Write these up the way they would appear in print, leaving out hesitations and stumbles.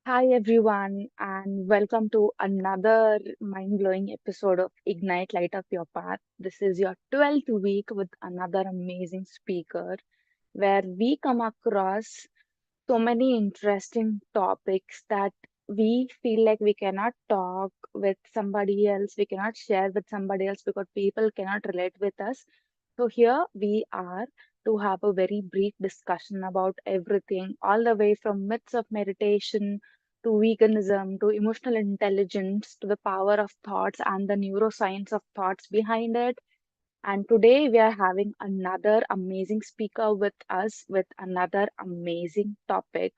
Hi everyone, and welcome to another mind-blowing episode of Ignite Light Up Your Path. This is your 12th week with another amazing speaker where we come across so many interesting topics that we feel like we cannot talk with somebody else, we cannot share with somebody else because people cannot relate with us. So, here we are to have a very brief discussion about everything, all the way from myths of meditation to veganism to emotional intelligence to the power of thoughts and the neuroscience of thoughts behind it. And today we are having another amazing speaker with us with another amazing topic.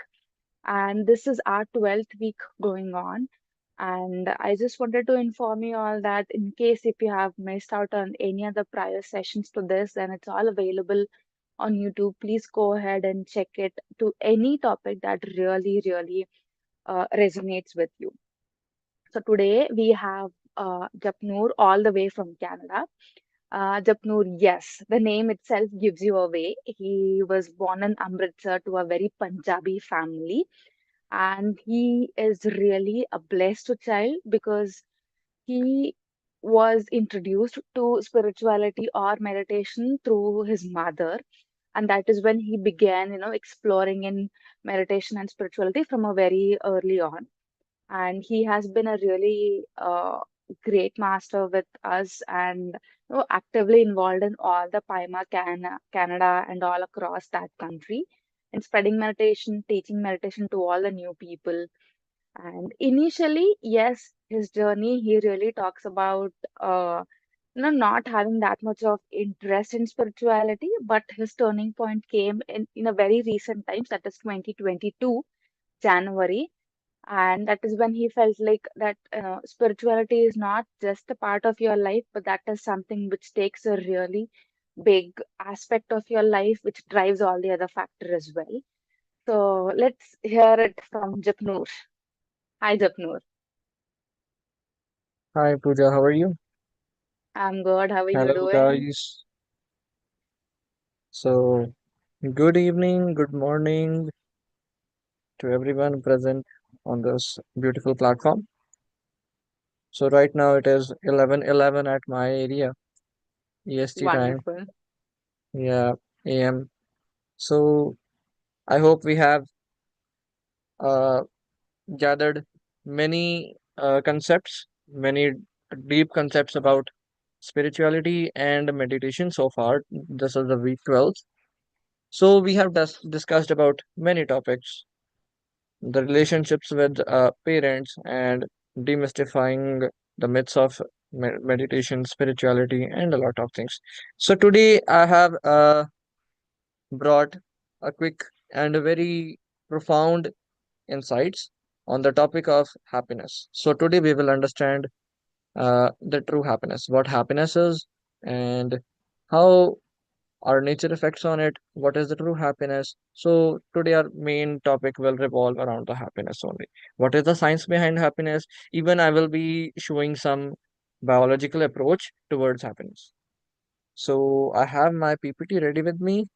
And this is our 12th week going on. And I just wanted to inform you all that in case if you have missed out on any of the prior sessions to this, then it's all available on YouTube. Please go ahead and check it to any topic that really resonates with you. So today we have Japnoor all the way from Canada. Japnoor, yes, the name itself gives you away. He was born in Amritsar to a very Punjabi family, and he is really a blessed child because he was introduced to spirituality or meditation through his mother, and that is when he began, exploring in meditation and spirituality from a very early on. And he has been a really great master with us and actively involved in all the Canada and all across that country and spreading meditation, teaching meditation to all the new people. And initially, yes, his journey, he really talks about not having that much of interest in spirituality, but his turning point came in a very recent times, that is 2022, January, and that is when he felt like that spirituality is not just a part of your life, but that is something which takes a really big aspect of your life, which drives all the other factor as well. So let's hear it from Japnoor. Hi, Japnoor. Hi Pooja, how are you? I'm good. How are you Hello doing? guys. So, good evening, good morning to everyone present on this beautiful platform. So right now it is 11:11 at my area, EST time. Wonderful. Yeah, AM. So I hope we have uh, gathered many concepts, many deep concepts about spirituality and meditation so far. This is the week 12. So we have discussed about many topics, the relationships with parents and demystifying the myths of meditation, spirituality, and a lot of things. So today I have brought a quick and a very profound insights on the topic of happiness. So today we will understand the true happiness, what happiness is, and how our nature effects on it, what is the true happiness. So today our main topic will revolve around the happiness only. What is the science behind happiness? Even I will be showing some biological approach towards happiness. So I have my PPT ready with me,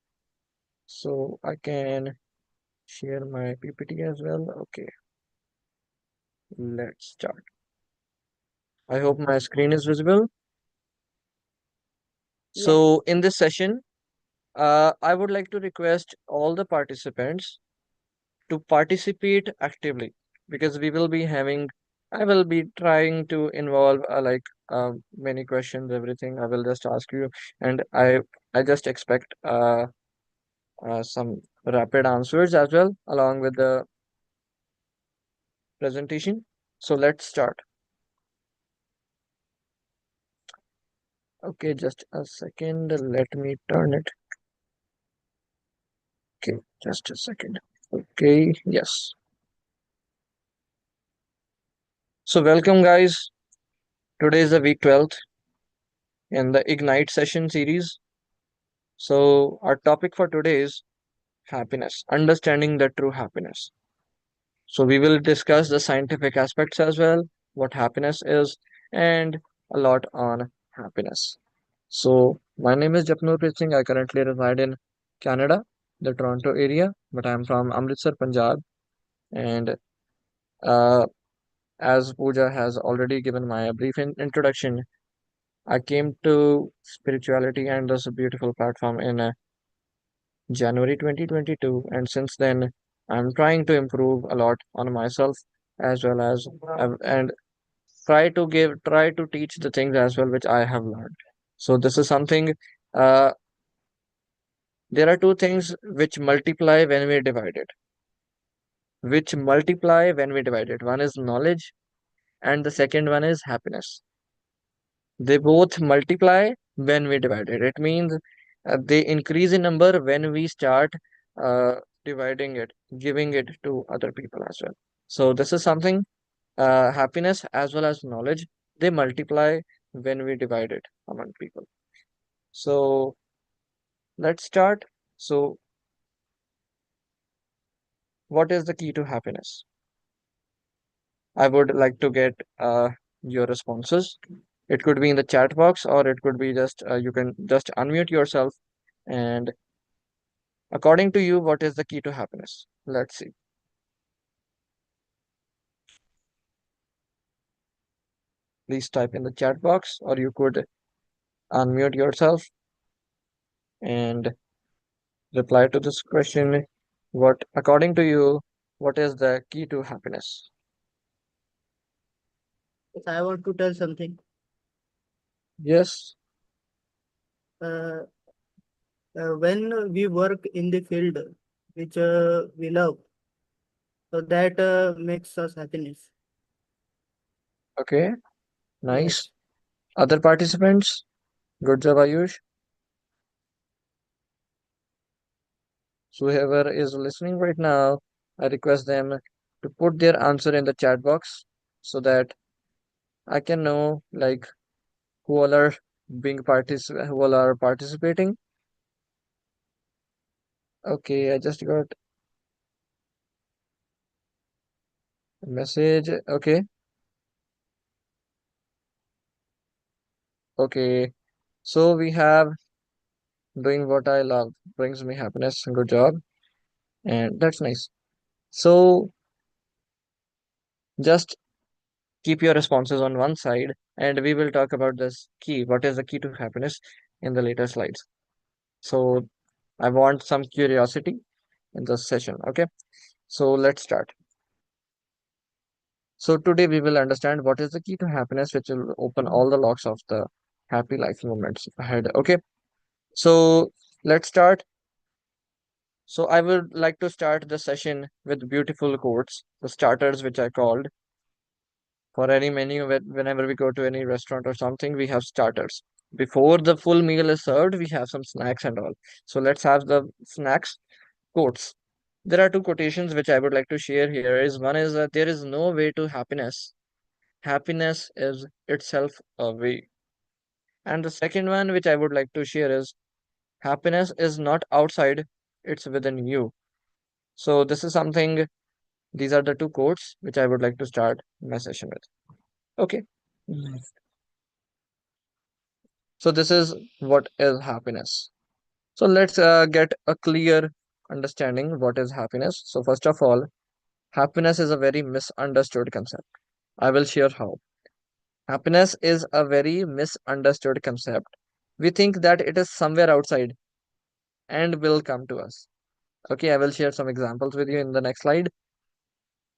so I can share my PPT as well. Okay, let's start. I hope my screen is visible. Yes. So in this session, I would like to request all the participants to participate actively, because we will be having, I will be trying to involve many questions, everything I will just ask you, and I just expect some rapid answers as well along with the presentation. So let's start. Okay, just a second, let me turn it. Okay, just a second. Okay, yes. So welcome guys. Today is the week 12th in the Ignite session series. So our topic for today is happiness, understanding the true happiness. So we will discuss the scientific aspects as well, what happiness is, and a lot on happiness. So my name is Japnoor Preet Singh. I currently reside in Canada, the Toronto area, but I'm from Amritsar, Punjab. And Uh, as Pooja has already given my brief introduction, I came to spirituality and this beautiful platform in January 2022, and since then, I'm trying to improve a lot on myself as well as and try to teach the things as well which I have learned. So this is something. Uh, there are two things which multiply when we divide it. Which multiply when we divide it. One is knowledge, and the second one is happiness. They both multiply when we divide it. It means they increase in number when we start uh, dividing it, giving it to other people as well. So this is something, happiness as well as knowledge, they multiply when we divide it among people. So let's start. So what is the key to happiness? I would like to get your responses. It could be in the chat box, or it could be just you can just unmute yourself. And according to you, what is the key to happiness? Let's see. Please type in the chat box, or you could unmute yourself and reply to this question. What, according to you, what is the key to happiness? Yes, I want to tell something. Yes. Uh, when we work in the field which we love, so that makes us happiness. Okay. Nice. Yes. Other participants? Good job, Ayush. So whoever is listening right now, I request them to put their answer in the chat box so that I can know like who all are who all are participating. Okay, I just got a message. Okay, okay. So we have doing what I love brings me happiness. Good job, and that's nice. So just keep your responses on one side, and we will talk about this key. What is the key to happiness in the later slides? So I want some curiosity in this session. Okay, so let's start. So today we will understand what is the key to happiness, which will open all the locks of the happy life moments ahead. Okay, so let's start. So I would like to start the session with beautiful quotes, the starters, which I called for any menu. Whenever we go to any restaurant or something, we have starters. Before the full meal is served, we have some snacks and all. So let's have the snacks quotes. There are two quotations which I would like to share here. Is one is that there is no way to happiness. Happiness is itself a way. And the second one which I would like to share is happiness is not outside, it's within you. So this is something, these are the two quotes which I would like to start my session with. Okay. So this is what is happiness. So let's get a clear understanding what is happiness. So first of all, happiness is a very misunderstood concept. I will share how. Happiness is a very misunderstood concept. We think that it is somewhere outside and will come to us. Okay, I will share some examples with you in the next slide.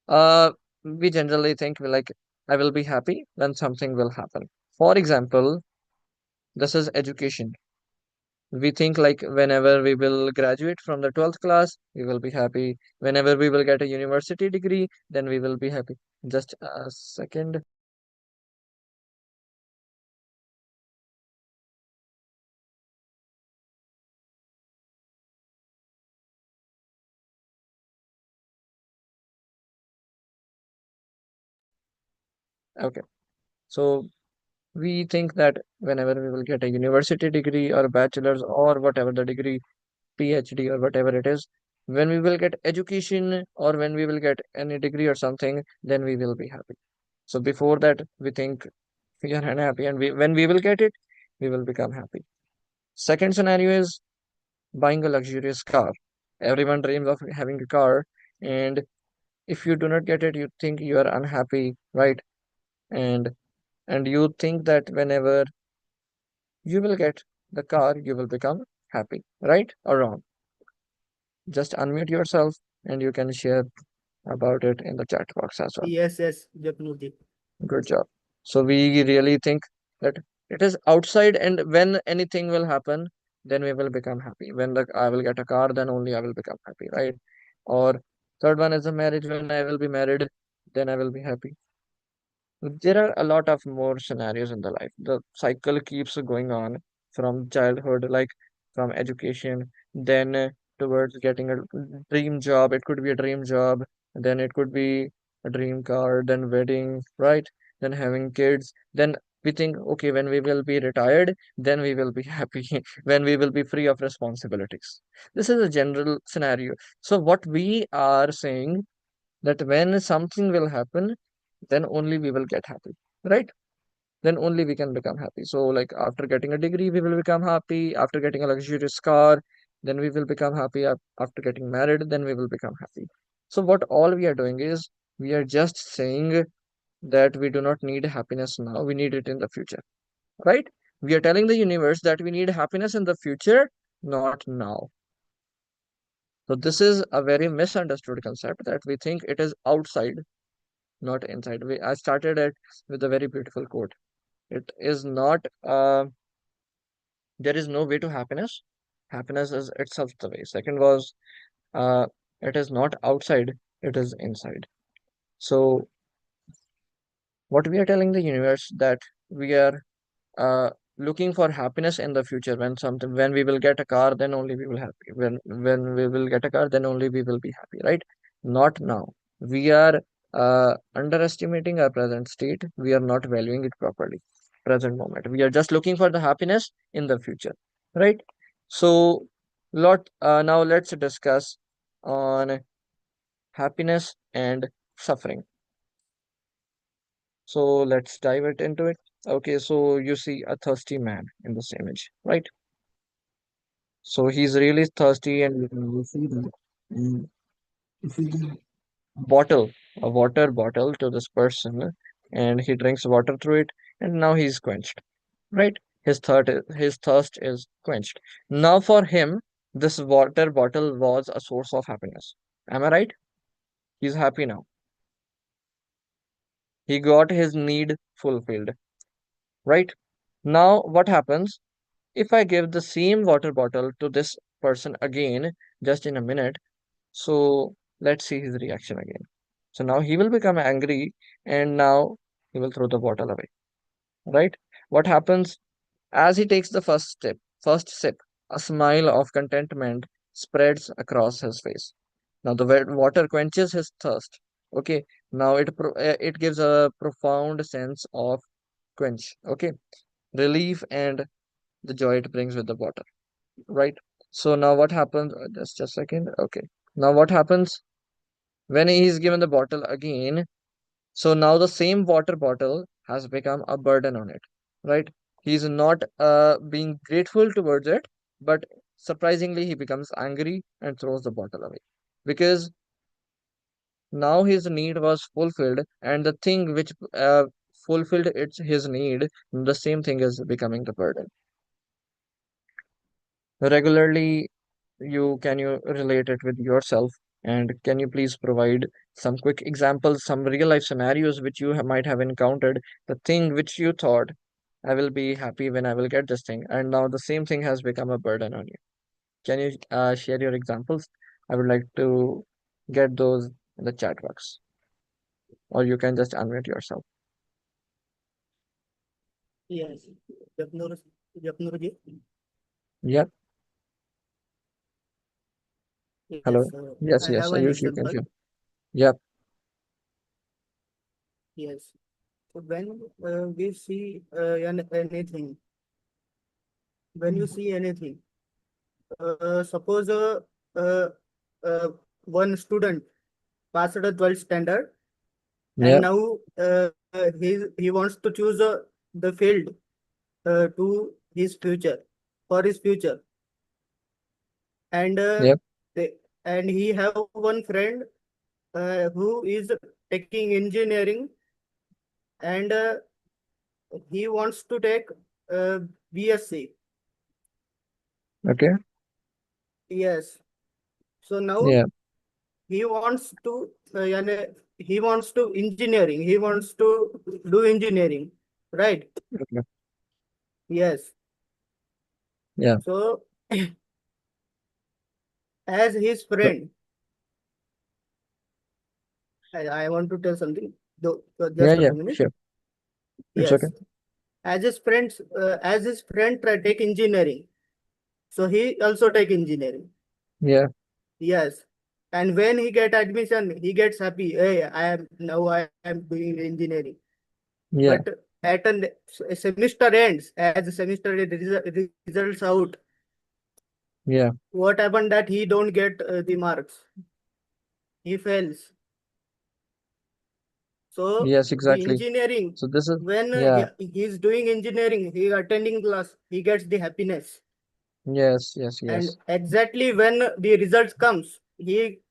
Uh, we generally think like I will be happy when something will happen. For example, this is education. We think like whenever we will graduate from the 12th class, we will be happy. Whenever we will get a university degree, then we will be happy. Just a second. Okay. So we think that whenever we will get a university degree or bachelor's or whatever the degree, PhD or whatever it is, when we will get education or when we will get any degree or something, then we will be happy. So before that, we think we are unhappy, and when we will get it, we will become happy. Second scenario is buying a luxurious car. Everyone dreams of having a car, and If you do not get it, you think you are unhappy, right? And you think that whenever you will get the car, you will become happy, right or wrong? Just unmute yourself and you can share about it in the chat box as well. Yes, yes, Japnoor. Good job. So we really think that it is outside, and when anything will happen, then we will become happy. When the I will get a car, then only I will become happy, right? Or third one is the marriage. When I will be married, then I will be happy. There are a lot of more scenarios in the life. The cycle keeps going on from childhood, like from education, then towards getting a dream job. It could be a dream job, then it could be a dream car, then wedding, right? Then having kids. Then we think, okay, when we will be retired, then we will be happy, when we will be free of responsibilities. This is a general scenario. So, what we are saying that when something will happen, then only we will get happy, right? Then only we can become happy. So like after getting a degree we will become happy, after getting a luxurious car then we will become happy, after getting married then we will become happy. So what all we are doing is we are just saying that we do not need happiness now, we need it in the future, right? We are telling the universe that we need happiness in the future, not now. So this is a very misunderstood concept that we think it is outside, not inside. I started it with a very beautiful quote. It is not, there is no way to happiness. Happiness is itself the way. Second was, uh, it is not outside, it is inside. So, what we are telling the universe that we are uh, looking for happiness in the future. When we will get a car, then only we will happy. When we will get a car, then only we will be happy, right? Not now. We are underestimating our present state. We are not valuing it properly. Present moment. We are just looking for the happiness in the future, right? So, now let's discuss on happiness and suffering. So let's dive it into it. Okay, so you see a thirsty man in this image, right? So he's really thirsty, and you can see that. And if you give bottle, a water bottle to this person, and he drinks water through it, and now he's quenched, right? His thirst is quenched. Now for him, this water bottle was a source of happiness. Am I right? He's happy now. He got his need fulfilled, right? Now what happens? If I give the same water bottle to this person again, just in a minute, so let's see his reaction again. So now he will become angry and now he will throw the bottle away, right? What happens as he takes the first sip, a smile of contentment spreads across his face. Now the water quenches his thirst. Okay, now it gives a profound sense of quench. Okay, relief and the joy it brings with the water, right? So now what happens? Just a second. Okay. Now what happens when he is given the bottle again? So now the same water bottle has become a burden on it, right? He's not being grateful towards it, but surprisingly he becomes angry and throws the bottle away because now his need was fulfilled, and the thing which fulfilled his need, the same thing is becoming the burden. Regularly you relate it with yourself, and can you please provide some quick examples, some real life scenarios which you might have encountered, the thing which you thought I will be happy when I will get this thing, and now the same thing has become a burden on you. Can you share your examples? I would like to get those in the chat box, or you can just unmute yourself. Yes, Japnoor, Japnoor ji. Yep. Hello. Yes, Yes, I yes, have an Ayush, you can example. share. Yep. Yes. So when we see anything, when you see anything, suppose uh, uh, one student passed the 12th standard, and Yep. now he wants to choose the field to his future, for his future, and Yep. they, and he have one friend who is taking engineering, and he wants to take uh, BSc. Okay. Yes. So now Yeah. he wants to he wants to engineering. He wants to do engineering, right? Okay. Yes. Yeah. So as his So, friend, I want to tell something. Though, yeah. just a Yeah. minute. Sure. It's okay. Yes. As his friend try take engineering, so he also take engineering. Yeah. Yes. And when he get admission, he gets happy. Hey, I am doing engineering. Yeah. But at a semester ends, as the semester results out, Yeah. what happened that he don't get the marks. He fails. So Yes. the Exactly. engineering, So this is, when yeah. he is doing engineering, he attending class, he gets the happiness. Yes. Yes. And Yes. exactly when the results comes, he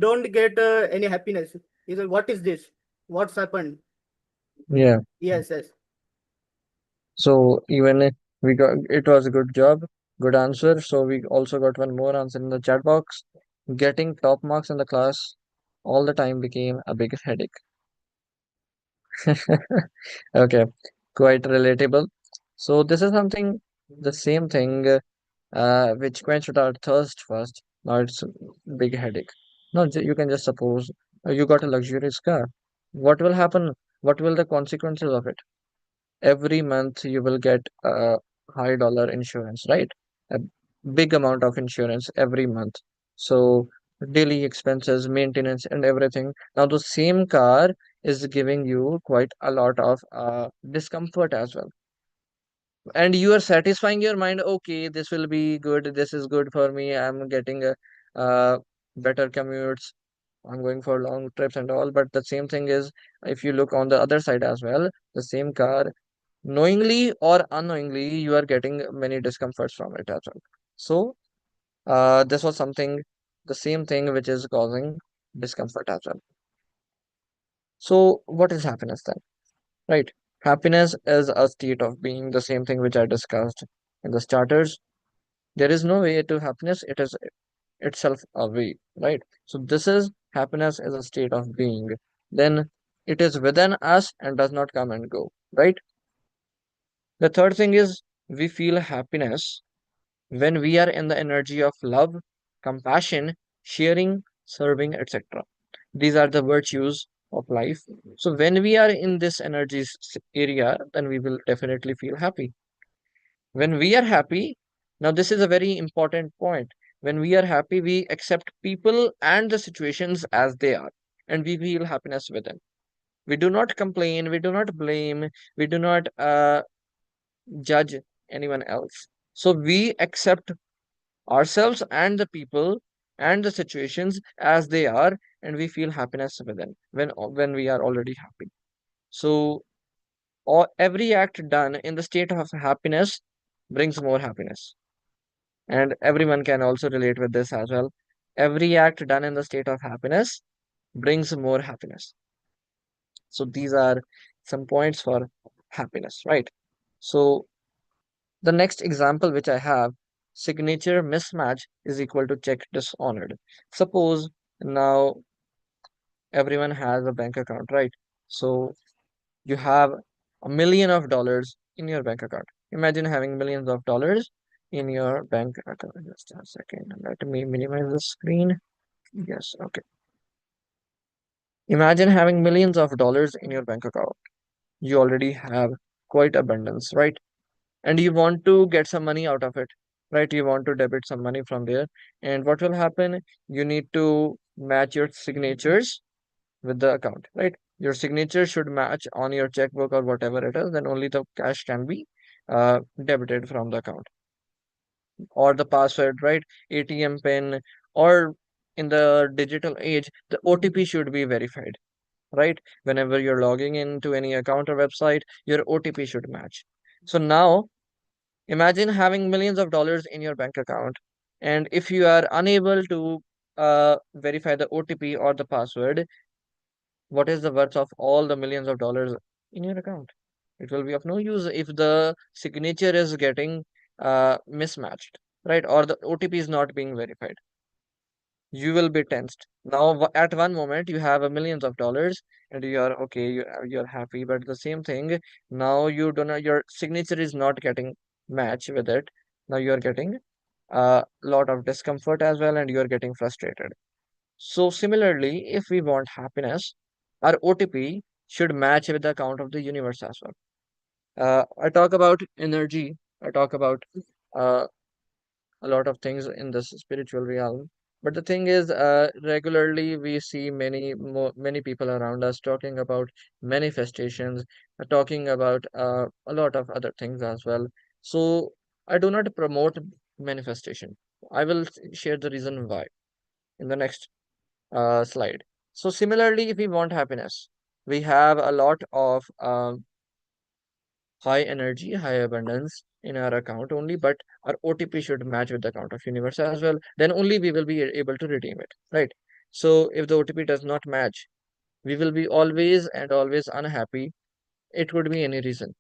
don't get any happiness. He said, "What is this? What's happened?" Yeah. Yes, yes. So even if we got, it was a good job, good answer. So we also got one more answer in the chat box. Getting top marks in the class all the time became a big headache. Okay, quite relatable. So this is something, the same thing, which quenched our thirst first. Now it's a big headache. No, you can just suppose you got a luxurious car. What will happen? What will the consequences of it? Every month you will get a high dollar insurance, right? A big amount of insurance every month. So daily expenses, maintenance, and everything. Now the same car is giving you quite a lot of discomfort as well. And you are satisfying your mind, okay, this will be good, this is good for me, I'm getting a better commutes, I'm going for long trips and all. But the same thing is, if you look on the other side as well, the same car, knowingly or unknowingly, you are getting many discomforts from it as well. So this was something, the same thing which is causing discomfort as well. So what is happiness then, right? Happiness is a state of being, the same thing which I discussed in the starters. There is no way to happiness, it is itself a way, right? So this is, happiness is a state of being. Then it is within us and does not come and go, right? The third thing is, we feel happiness when we are in the energy of love, compassion, sharing, serving, etc. These are the virtues of life. So when we are in this energy area, then we will definitely feel happy. When we are happy, now this is a very important point. When we are happy, we accept people and the situations as they are, and we feel happiness with them. We do not complain, we do not blame, we do not judge anyone else. So we accept ourselves and the people and the situations as they are, and we feel happiness within when we are already happy. So every act done in the state of happiness brings more happiness, and everyone can also relate with this as well. Every act done in the state of happiness brings more happiness. So these are some points for happiness, right? So the next example which I have, signature mismatch is equal to check dishonored. Suppose now everyone has a bank account, right? So you have $1 million in your bank account. Imagine having millions of dollars in your bank account. Just a second. Let me minimize the screen. Yes, okay. Imagine having millions of dollars in your bank account. You already have quite abundance, right? And you want to get some money out of it, right? You want to debit some money from there. And what will happen? You need to match your signatures with the account, right? Your signature should match on your checkbook or whatever it is, then only the cash can be debited from the account. Or the password, right? ATM pin, or in the digital age, the OTP should be verified, right? Whenever you're logging into any account or website, your OTP should match. So now imagine having millions of dollars in your bank account, and if you are unable to verify the OTP or the password, what is the worth of all the millions of dollars in your account? It will be of no use if the signature is getting mismatched, right? Or the OTP is not being verified. You will be tensed. Now, at one moment, you have a millions of dollars and you are okay, you're happy, but the same thing, now you don't know, your signature is not getting match with it. Now you are getting a lot of discomfort as well, and you are getting frustrated. So similarly, if we want happiness, our OTP should match with the account of the universe as well. I talk about energy. I talk about uh, a lot of things in this spiritual realm. But the thing is, regularly we see many people around us talking about manifestations, talking about a lot of other things as well. So I do not promote manifestation. I will share the reason why in the next slide. So similarly, if we want happiness, we have a lot of high energy, high abundance in our account only, but our OTP should match with the account of universe as well. Then only we will be able to redeem it, right? So if the OTP does not match, we will be always and always unhappy. It could be any reason.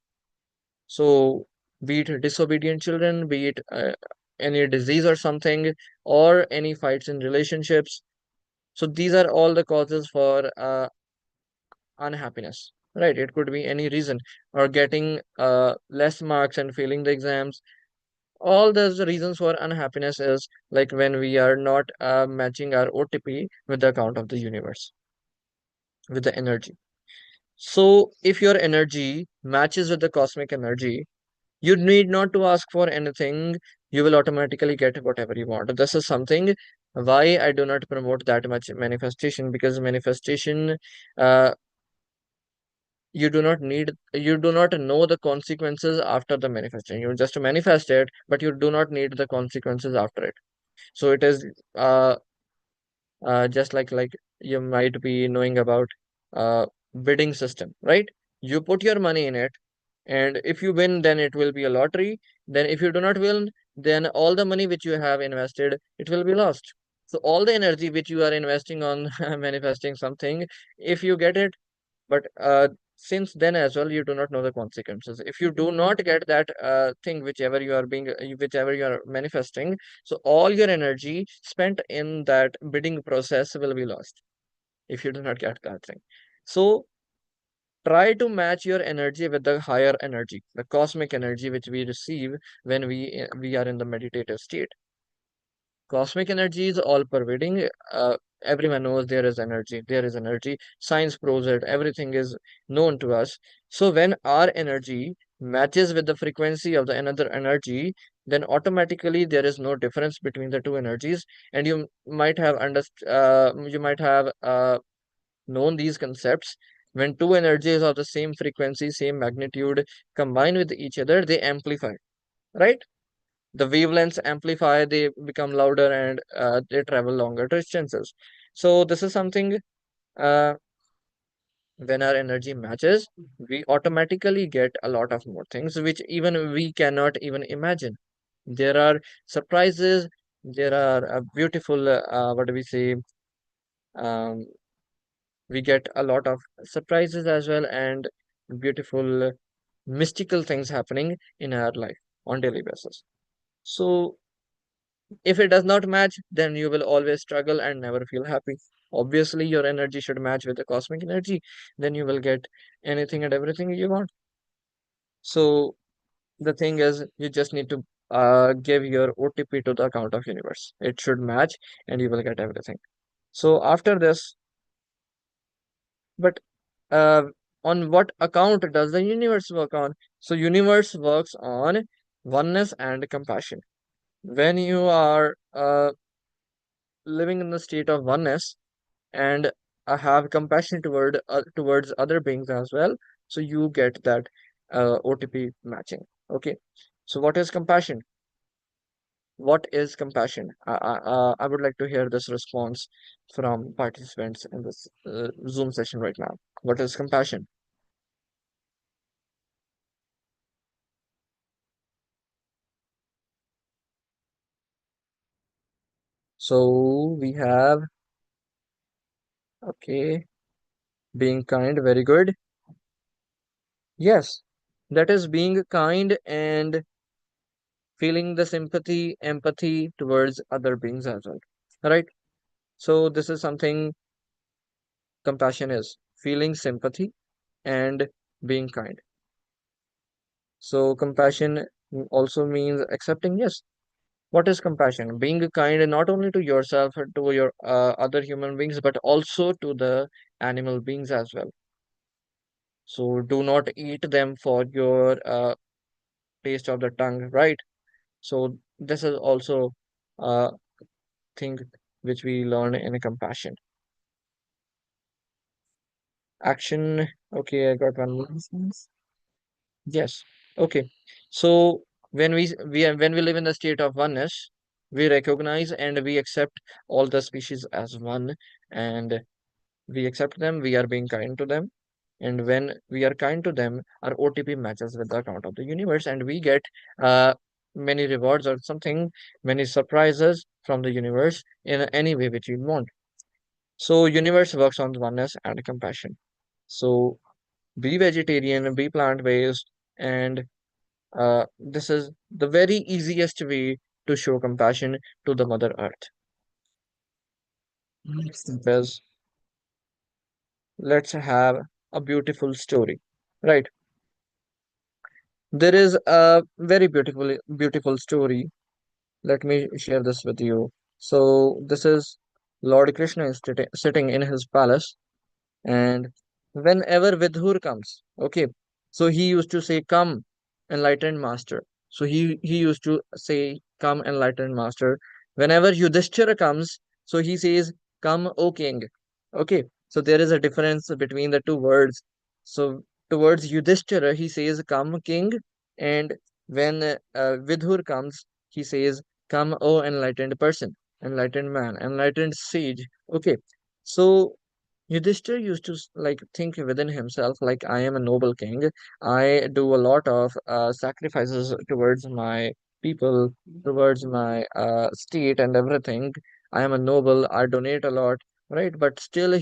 So be it disobedient children, be it any disease or something, or any fights in relationships. So these are all the causes for unhappiness, right? It could be any reason, or getting less marks and failing the exams. All those reasons for unhappiness is like when we are not matching our OTP with the account of the universe, with the energy. So if your energy matches with the cosmic energy, you need not to ask for anything. You will automatically get whatever you want. This is something why I do not promote that much manifestation, because manifestation, uh, you do not know the consequences after the manifestation. You just manifest it, but you do not need the consequences after it. So it is uh, just like you might be knowing about uh, bidding system, right? You put your money in it, and if you win, then it will be a lottery. Then if you do not win, then all the money which you have invested, it will be lost. So all the energy which you are investing on manifesting something, if you get it, but since then as well, you do not know the consequences. If you do not get that thing, whichever you are manifesting, so all your energy spent in that bidding process will be lost if you do not get that thing. So try to match your energy with the higher energy, the cosmic energy which we receive when we are in the meditative state. Cosmic energy is all pervading. Everyone knows there is energy. There is energy. Science proves it. Everything is known to us. So when our energy matches with the frequency of the another energy, then automatically there is no difference between the two energies. And you might have known these concepts. When two energies of the same frequency, same magnitude combine with each other, they amplify, right? The wavelengths amplify, they become louder, and they travel longer distances. So this is something, uh, when our energy matches, we automatically get a lot of more things which even we cannot even imagine. There are surprises, there are beautiful, what do we say, um, we get a lot of surprises as well, and beautiful mystical things happening in our life on daily basis. So if it does not match, then you will always struggle and never feel happy. Obviously, your energy should match with the cosmic energy, then you will get anything and everything you want. So the thing is, you just need to give your OTP to the account of universe. It should match, and you will get everything. So after this, but uh, on what account does the universe work on? So universe works on oneness and compassion. When you are living in the state of oneness, and have compassion towards other beings as well, so you get that OTP matching. Okay, so what is compassion? What is compassion? I would like to hear this response from participants in this Zoom session right now. What is compassion? So we have, okay, being kind, very good. Yes, that is being kind and feeling the sympathy, empathy towards other beings as well. Right? So this is something compassion is feeling sympathy and being kind. So compassion also means accepting, yes. What is compassion? Being kind not only to yourself, to your other human beings, but also to the animal beings as well. So do not eat them for your taste of the tongue, right? So this is also a thing which we learn in compassion. Action. Okay, I got one more. Yes. Okay. So when we live in the state of oneness, we recognize and we accept all the species as one, and we accept them. We are being kind to them, and when we are kind to them, our OTP matches with the account of the universe, and we get uh many rewards or something, many surprises from the universe in any way which we want. So universe works on oneness and compassion. So be vegetarian, be plant-based, and this is the very easiest way to show compassion to the Mother Earth. Next step is let's have a beautiful story. Right. There is a very beautiful story. Let me share this with you. So this is Lord Krishna is sitting in his palace, and whenever Vidhur comes, okay, so he used to say, "Come, enlightened master." So he used to say, "Come, enlightened master." Whenever Yudhishthira comes, so he says, "Come, O king." Okay, so there is a difference between the two words. So towards Yudhishthira, he says, "Come, king," and when Vidhur comes, he says, "Come, O enlightened person, enlightened man, enlightened sage." Okay, so Yudhishthir used to like think within himself, like, I am a noble king. I do a lot of sacrifices towards my people, towards my state and everything. I am a noble. I donate a lot, right? But still,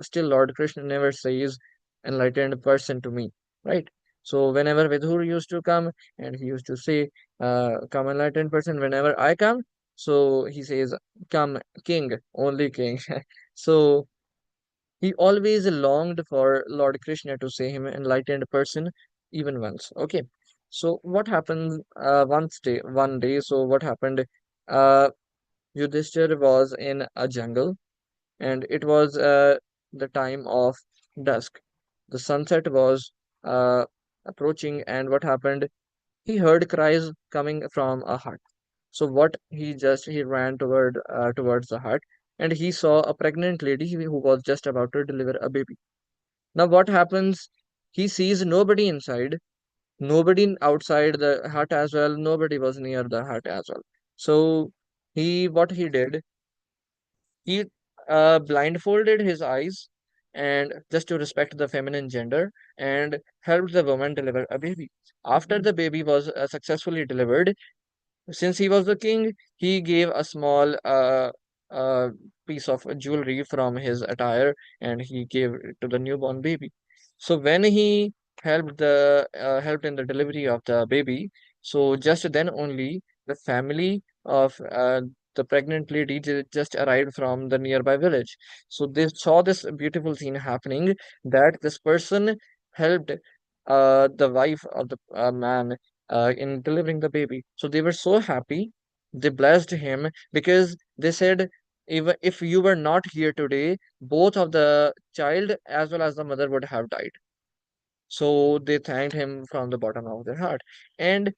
still Lord Krishna never says enlightened person to me, right? So whenever Vidhur used to come and he used to say, "Come, enlightened person," whenever I come, so he says, "Come, king, only king." So he always longed for Lord Krishna to say him enlightened person even once. Okay. So what happened one day, so what happened? Uh Yudhishthir was in a jungle and it was the time of dusk. The sunset was approaching, and what happened? He heard cries coming from a hut. So what he ran towards the hut, and he saw a pregnant lady who was just about to deliver a baby. Now what happens? He sees nobody inside, nobody outside the hut as well, nobody was near the hut as well. So what he did, he blindfolded his eyes and just to respect the feminine gender and helped the woman deliver a baby. After the baby was successfully delivered, since he was the king, he gave a small uh, piece of jewelry from his attire and he gave it to the newborn baby. So when he helped in the delivery of the baby, so just then only the family of the pregnant lady just arrived from the nearby village. So they saw this beautiful scene happening, that this person helped the wife of the man in delivering the baby. So they were so happy. They blessed him because they said, even if you were not here today, both of the child as well as the mother would have died. So they thanked him from the bottom of their heart. And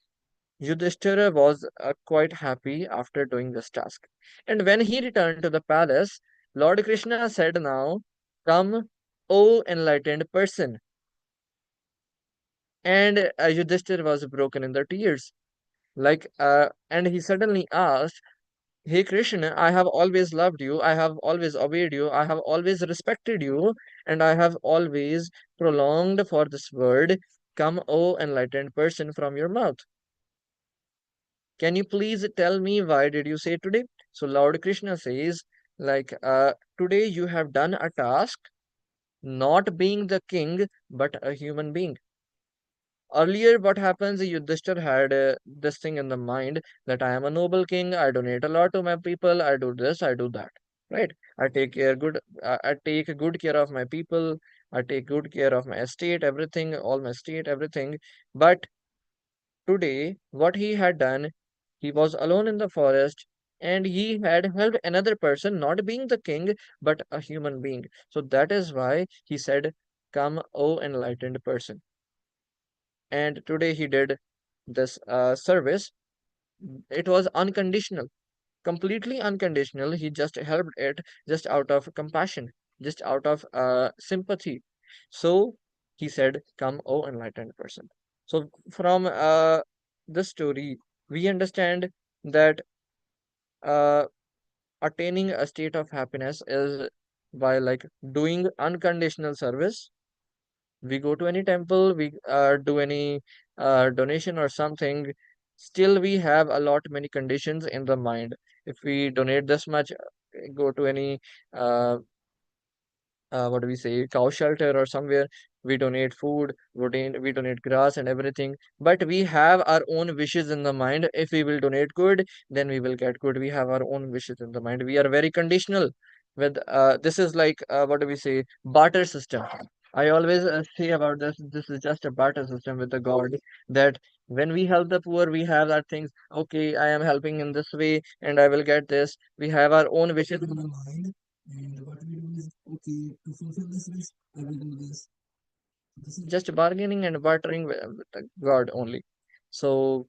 Yudhishthira was quite happy after doing this task. And when he returned to the palace, Lord Krishna said, "Now, come, O enlightened person." And Yudhishthira was broken in the tears. And he suddenly asked, "Hey Krishna, I have always loved you, I have always obeyed you, I have always respected you, and I have always prolonged for this word, 'Come, O enlightened person,' from your mouth. Can you please tell me why did you say today?" So Lord Krishna says, like, today you have done a task, not being the king, but a human being. Earlier, what happens, Yudhishthir had this thing in the mind that I am a noble king, I donate a lot to my people, I do this, I do that, right? I take good care of my people, I take good care of my estate, everything, all my estate, everything. But today, what he had done, he was alone in the forest and he had helped another person, not being the king, but a human being. So that is why he said, come, O enlightened person. And today he did this service. It was unconditional, completely unconditional. He just helped it just out of compassion, just out of sympathy. So he said, come, O enlightened person. So from this story, we understand that uh, attaining a state of happiness is by like doing unconditional service. We go to any temple, we do any donation or something, still we have a lot many conditions in the mind. If we donate this much, go to any uh, what do we say, cow shelter or somewhere, we donate food, we donate grass and everything, but we have our own wishes in the mind. If we will donate good, then we will get good. We have our own wishes in the mind. We are very conditional with this is like what do we say, barter system. I always say about this is just a barter system with the god, that when we help the poor, we have that things, okay, I am helping in this way and I will get this. We have our own wishes in the mind, and what we do is, okay, to fulfill this wish, I will do this. This is just bargaining and bartering with the God only. So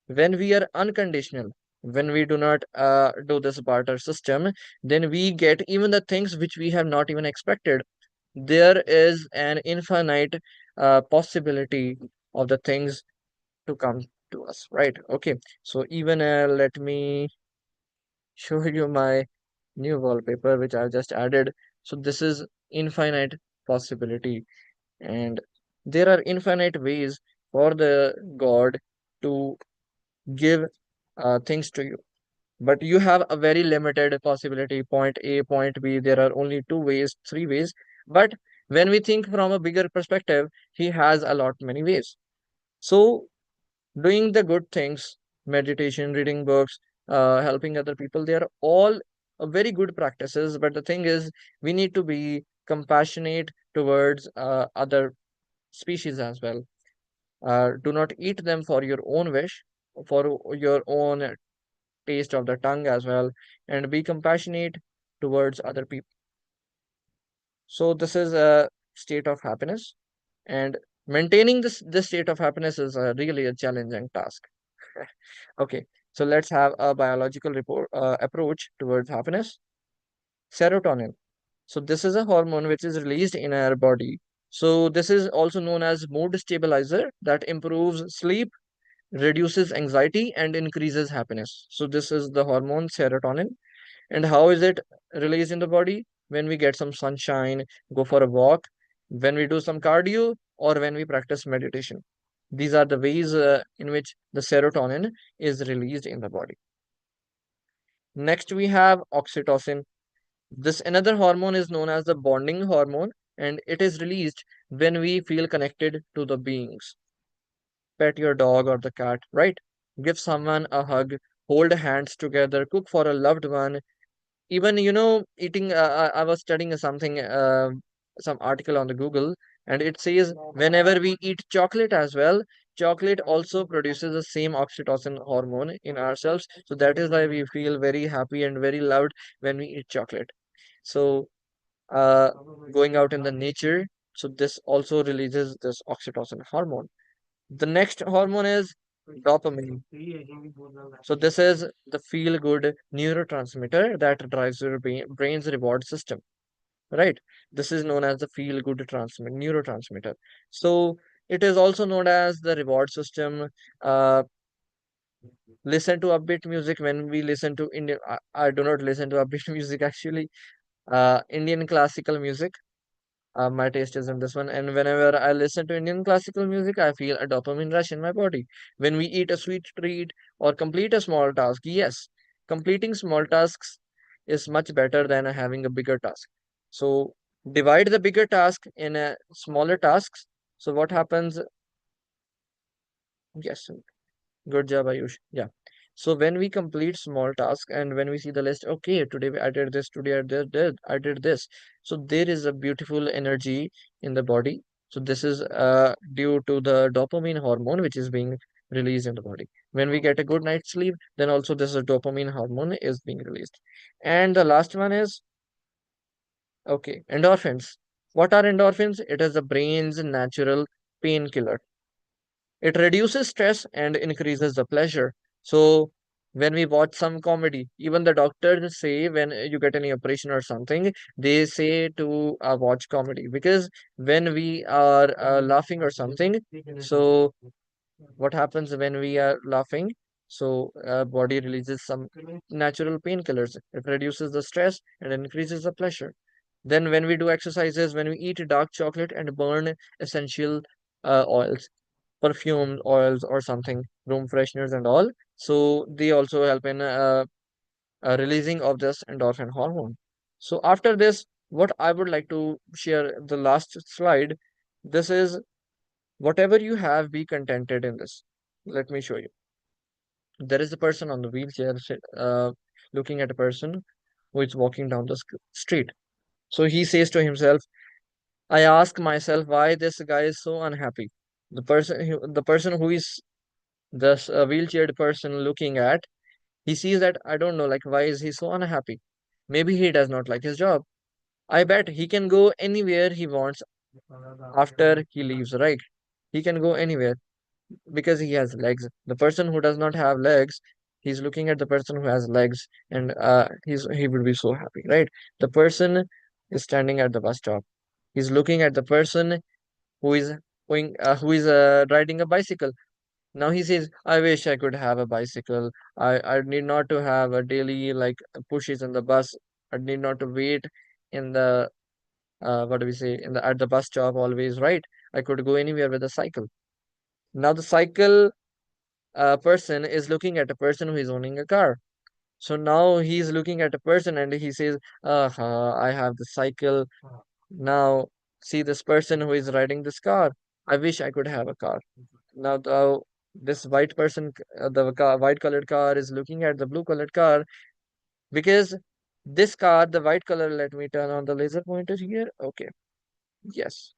when we are unconditional, when we do not do this barter system, then we get even the things which we have not even expected. There is an infinite possibility of the things to come to us, right? Okay, so even let me show you my new wallpaper which I just added. So this is infinite possibility, and there are infinite ways for the God to give things to you. But you have a very limited possibility, point A, point B. There are only two ways, three ways. But when we think from a bigger perspective, he has a lot many ways. So doing the good things, meditation, reading books, helping other people, they are all very good practices. But the thing is, we need to be compassionate towards other species as well. Do not eat them for your own wish, for your own taste of the tongue as well, and be compassionate towards other people. So this is a state of happiness, and maintaining this state of happiness is really a challenging task. Okay, so let's have a biological approach towards happiness. Serotonin. So this is a hormone which is released in our body. So this is also known as mood stabilizer that improves sleep, reduces anxiety, and increases happiness. So this is the hormone serotonin. And how is it released in the body? When we get some sunshine, go for a walk, when we do some cardio, or when we practice meditation. These are the ways in which the serotonin is released in the body. Next, we have oxytocin. This another hormone is known as the bonding hormone, and it is released when we feel connected to the beings. Pet your dog or the cat, right? Give someone a hug, hold hands together, cook for a loved one. Even, eating, I was studying something, some article on the Google, and it says whenever we eat chocolate as well, chocolate also produces the same oxytocin hormone in ourselves. So that is why we feel very happy and very loved when we eat chocolate. So, uh, going out in the nature, so this also releases this oxytocin hormone. The next hormone is dopamine. So this is the feel-good neurotransmitter that drives your brain's reward system, right? This is known as the feel-good neurotransmitter. So it is also known as the reward system. Uh, Listen to upbeat music when we listen to Indian. I do not listen to upbeat music actually. Indian classical music. My taste is in this one. And whenever I listen to Indian classical music, I feel a dopamine rush in my body. When we eat a sweet treat or complete a small task, yes. completing small tasks is much better than having a bigger task. So divide the bigger task in smaller tasks. So what happens? Yes, good job, Ayush. Yeah. So when we complete small tasks and when we see the list, okay, today I did this, today I did this. So there is a beautiful energy in the body. So this is due to the dopamine hormone which is being released in the body. When we get a good night's sleep, then also this dopamine hormone is being released. And the last one is, okay, endorphins. What are endorphins? It is the brain's natural painkiller. It reduces stress and increases the pleasure. So when we watch some comedy, even the doctors say when you get any operation or something, they say to watch comedy because when we are laughing or something, so what happens when we are laughing? So body releases some natural painkillers. It reduces the stress and increases the pleasure. Then when we do exercises, when we eat dark chocolate and burn essential oils, perfume oils or something, room fresheners and all. So they also help in releasing of this endorphin hormone. So after this, what I would like to share the last slide. This is whatever you have, be contented in this. Let me show you. There is a person on the wheelchair looking at a person who is walking down the street. So he says to himself, I ask myself why this guy is so unhappy. The person who is this wheelchaired person looking at, he sees that I don't know, like why is he so unhappy? Maybe he does not like his job. I bet he can go anywhere he wants after he leaves, right? He can go anywhere because he has legs. The person who does not have legs, he's looking at the person who has legs, and he would be so happy, right? The person is standing at the bus stop. He's looking at the person who is who is riding a bicycle. Now he says, I wish I could have a bicycle. I need not to have a daily like pushes in the bus. I need not to wait in the what do we say in the at the bus stop always, right? I could go anywhere with a cycle. Now the cycle person is looking at a person who is owning a car. So now he's looking at a person and he says, I have the cycle. Now see this person who is riding this car. I wish I could have a car. Now, this white person, white colored car is looking at the blue colored car because this car, the white color, let me turn on the laser pointer here. Okay, yes.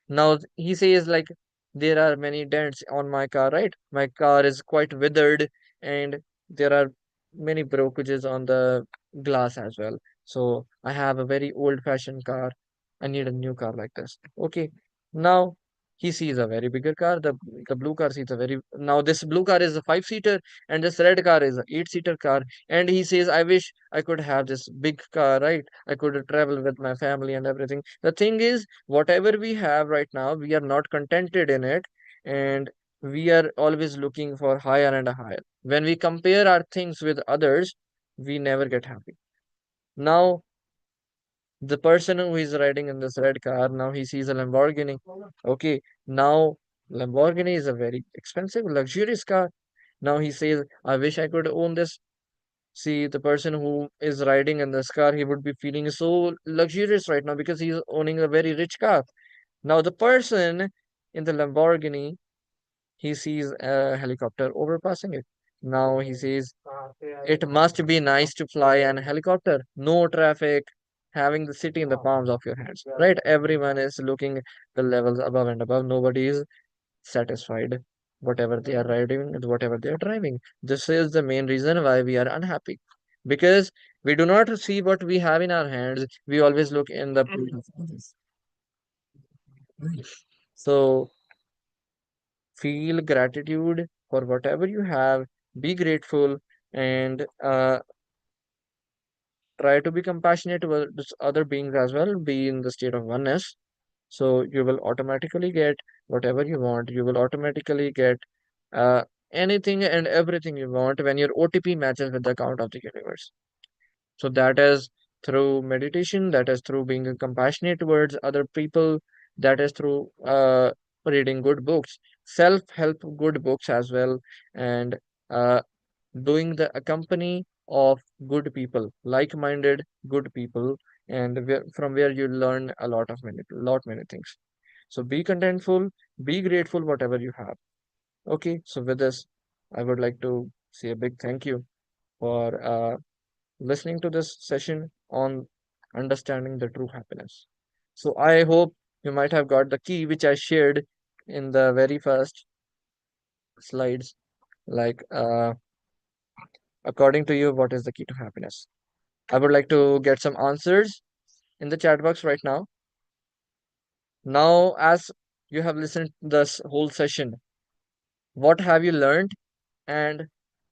Now he says like there are many dents on my car, right? My car is quite withered and there are many brokages on the glass as well. So I have a very old-fashioned car. I need a new car like this. Okay. Now he sees a very bigger car. The blue car sees a very now this blue car is a five-seater and this red car is a eight-seater car. And he says, I wish I could have this big car, right? I could travel with my family and everything. The thing is, whatever we have right now, we are not contented in it, and we are always looking for higher and higher. When we compare our things with others, we never get happy. Now, the person who is riding in this red car, now he sees a Lamborghini. Okay, now Lamborghini is a very expensive, luxurious car. Now he says, I wish I could own this. See, the person who is riding in this car, he would be feeling so luxurious right now because he's owning a very rich car. Now, the person in the Lamborghini, he sees a helicopter overpassing it. Now he says, it must be nice to fly an helicopter. No traffic, having the city in the palms of your hands, right? Everyone is looking the levels above and above. Nobody is satisfied. Whatever they are riding, whatever they are driving. This is the main reason why we are unhappy. Because we do not see what we have in our hands. We always look in the plate of others. So feel gratitude for whatever you have, be grateful, and try to be compassionate towards other beings as well, be in the state of oneness. So you will automatically get whatever you want. You will automatically get uh, anything and everything you want when your OTP matches with the count of the universe. So that is through meditation, that is through being compassionate towards other people, that is through reading good books, self-help good books as well, and uh, doing the accompany. of good people, like-minded good people, and from where you learn a lot many things. So be contentful, be grateful whatever you have. Okay, so with this, I would like to say a big thank you for listening to this session on understanding the true happiness. So I hope you might have got the key which I shared in the very first slides. Like, according to you, what is the key to happiness? I would like to get some answers in the chat box right now. Now, as you have listened this whole session, what have you learned? And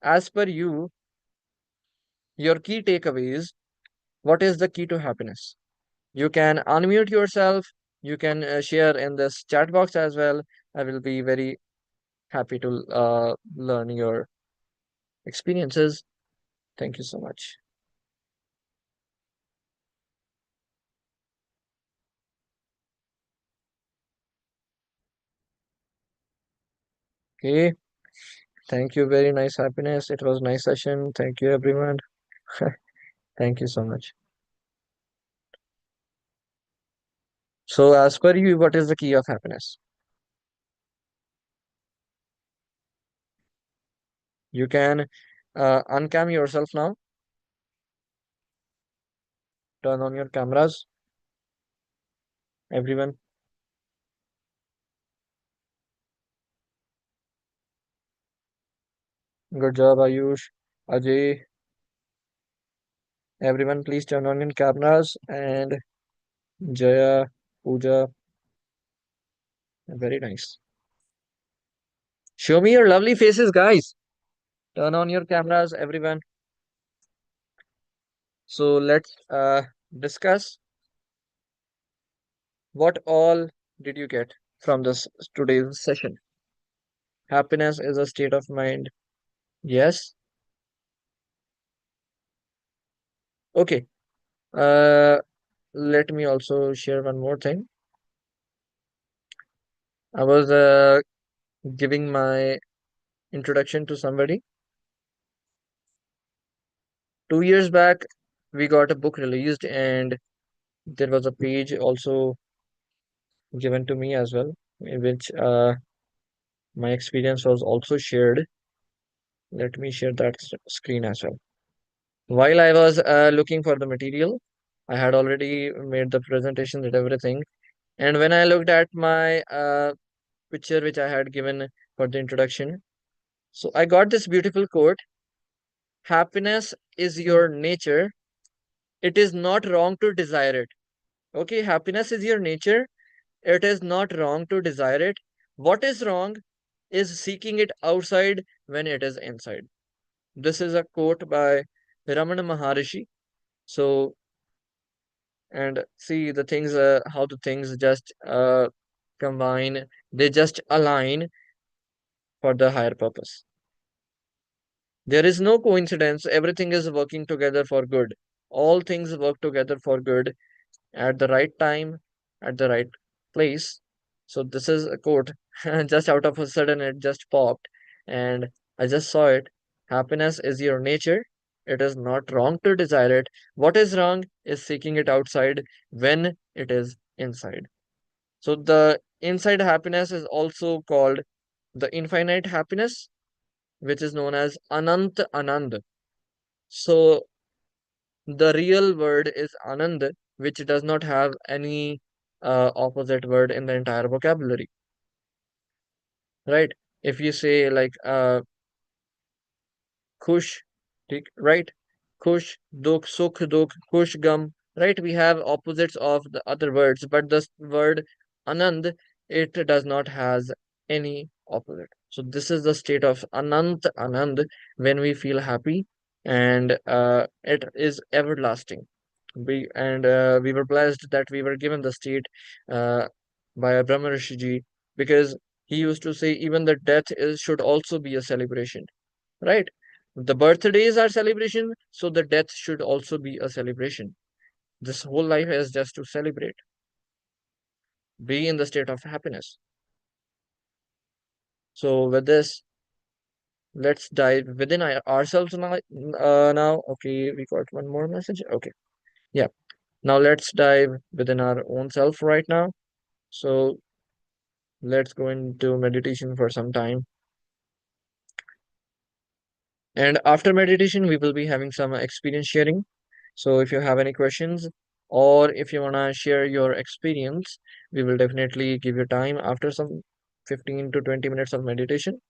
as per you, your key takeaways, what is the key to happiness? You can unmute yourself. You can share in this chat box as well. I will be very happy to learn your experiences. Thank you so much. Okay. Thank you. Very nice happiness. It was nice session. Thank you, everyone. Thank you so much. So, as per you, what is the key of happiness? You can uncam yourself now. Turn on your cameras, everyone. Good job, Ayush, Ajay. Everyone, please turn on your cameras. And Jaya, Pooja, very nice. Show me your lovely faces, guys. Turn on your cameras, everyone. So let's discuss what all did you get from this today's session. Happiness is a state of mind. Yes. Okay. Uh, Let me also share one more thing. I was giving my introduction to somebody. 2 years back, we got a book released, and there was a page also given to me as well, in which my experience was also shared. Let me share that screen as well. While I was looking for the material, I had already made the presentation and everything. And when I looked at my picture, which I had given for the introduction, so I got this beautiful quote: happiness is your nature. It is not wrong to desire it. Okay, happiness is your nature. It is not wrong to desire it. What is wrong is seeking it outside when it is inside. This is a quote by Ramana Maharishi. So, and see the things, how the things just combine, they just align for the higher purpose. There is no coincidence, everything is working together for good. All things work together for good at the right time, at the right place. So this is a quote. Just out of a sudden, it just popped, and I just saw it. Happiness is your nature. It is not wrong to desire it. What is wrong is seeking it outside when it is inside. So the inside happiness is also called the infinite happiness, which is known as Anant Anand. So the real word is Anand, which does not have any opposite word in the entire vocabulary, right? If you say like khush, right? Khush, dukh, sukh, dukh, khush, gum, right? We have opposites of the other words, but the word Anand, it does not has any opposite. So this is the state of Anant Anand when we feel happy, and it is everlasting. We were blessed that we were given the state uh, by Brahma Rishi Ji, because he used to say even the death is should also be a celebration, right? The birthdays are celebration, so the death should also be a celebration. This whole life is just to celebrate, be in the state of happiness. So with this, let's dive within ourselves now. Now, okay, we got one more message. Okay, yeah. Now let's dive within our own self right now. So let's go into meditation for some time. And after meditation, we will be having some experience sharing. So if you have any questions or if you want to share your experience, we will definitely give you time after some 15 to 20 minutes of meditation.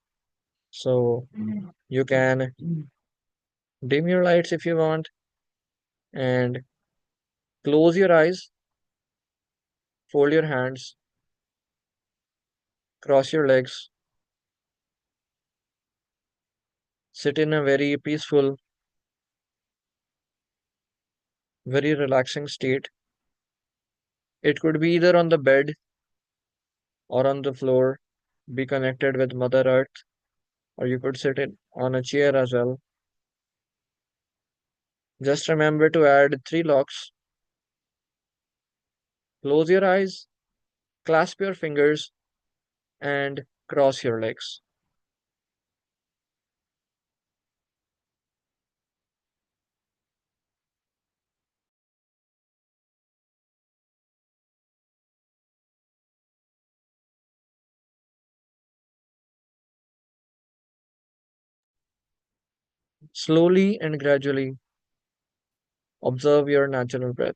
So you can dim your lights if you want and close your eyes, fold your hands, cross your legs, sit in a very peaceful, very relaxing state. It could be either on the bed or on the floor, be connected with Mother Earth, or you could sit in on a chair as well. Just remember to add three locks. Close your eyes, clasp your fingers, and cross your legs. Slowly and gradually observe your natural breath.